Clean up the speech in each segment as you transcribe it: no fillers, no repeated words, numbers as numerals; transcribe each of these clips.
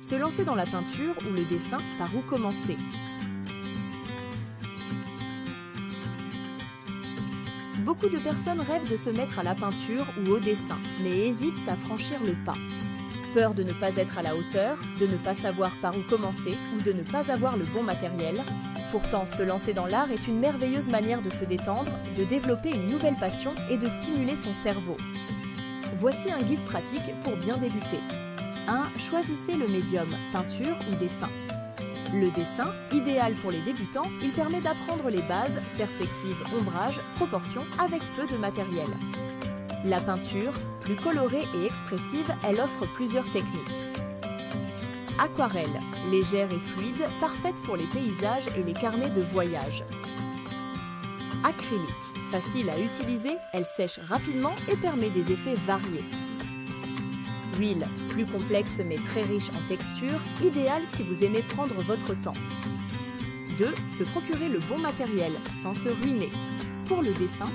Se lancer dans la peinture ou le dessin, par où commencer? Beaucoup de personnes rêvent de se mettre à la peinture ou au dessin, mais hésitent à franchir le pas. Peur de ne pas être à la hauteur, de ne pas savoir par où commencer ou de ne pas avoir le bon matériel. Pourtant, se lancer dans l'art est une merveilleuse manière de se détendre, de développer une nouvelle passion et de stimuler son cerveau. Voici un guide pratique pour bien débuter. 1. Choisissez le médium, peinture ou dessin. Le dessin, idéal pour les débutants, il permet d'apprendre les bases, perspective, ombrage, proportion avec peu de matériel. La peinture, plus colorée et expressive, elle offre plusieurs techniques. Aquarelle, légère et fluide, parfaite pour les paysages et les carnets de voyage. Acrylique, facile à utiliser, elle sèche rapidement et permet des effets variés. Huile, plus complexe mais très riche en texture, idéale si vous aimez prendre votre temps. 2. Se procurer le bon matériel, sans se ruiner. Pour le dessin,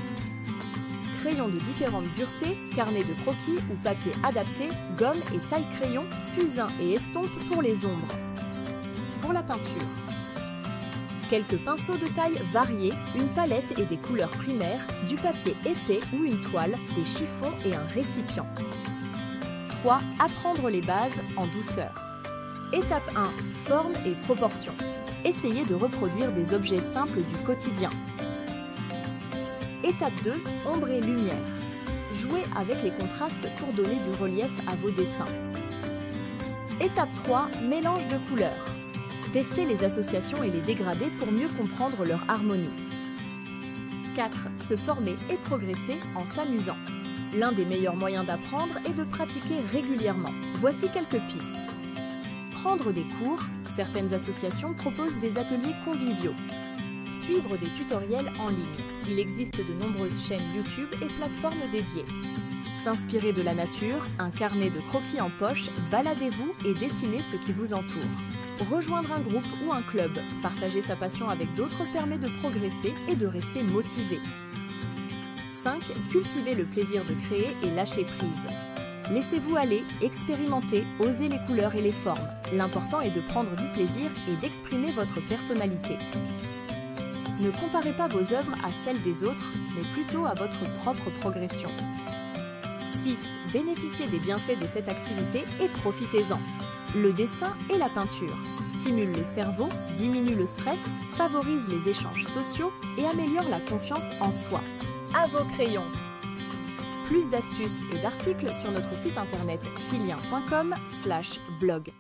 crayon de différentes duretés, carnet de croquis ou papier adapté, gomme et taille-crayon, fusain et estompe pour les ombres. Pour la peinture, quelques pinceaux de taille variée, une palette et des couleurs primaires, du papier épais ou une toile, des chiffons et un récipient. 3. Apprendre les bases en douceur. Étape 1. Forme et proportion. Essayez de reproduire des objets simples du quotidien. Étape 2. Ombre et lumière. Jouez avec les contrastes pour donner du relief à vos dessins. Étape 3. Mélange de couleurs. Testez les associations et les dégradés pour mieux comprendre leur harmonie. 4. Se former et progresser en s'amusant. L'un des meilleurs moyens d'apprendre est de pratiquer régulièrement. Voici quelques pistes. Prendre des cours. Certaines associations proposent des ateliers conviviaux. Suivre des tutoriels en ligne. Il existe de nombreuses chaînes YouTube et plateformes dédiées. S'inspirer de la nature, un carnet de croquis en poche, baladez-vous et dessinez ce qui vous entoure. Rejoindre un groupe ou un club. Partager sa passion avec d'autres permet de progresser et de rester motivé. 5. Cultivez le plaisir de créer et lâcher prise. Laissez-vous aller, expérimentez, osez les couleurs et les formes. L'important est de prendre du plaisir et d'exprimer votre personnalité. Ne comparez pas vos œuvres à celles des autres, mais plutôt à votre propre progression. 6. Bénéficiez des bienfaits de cette activité et profitez-en. Le dessin et la peinture stimulent le cerveau, diminuent le stress, favorisent les échanges sociaux et améliorent la confiance en soi. À vos crayons! Plus d'astuces et d'articles sur notre site internet filien.com/blog.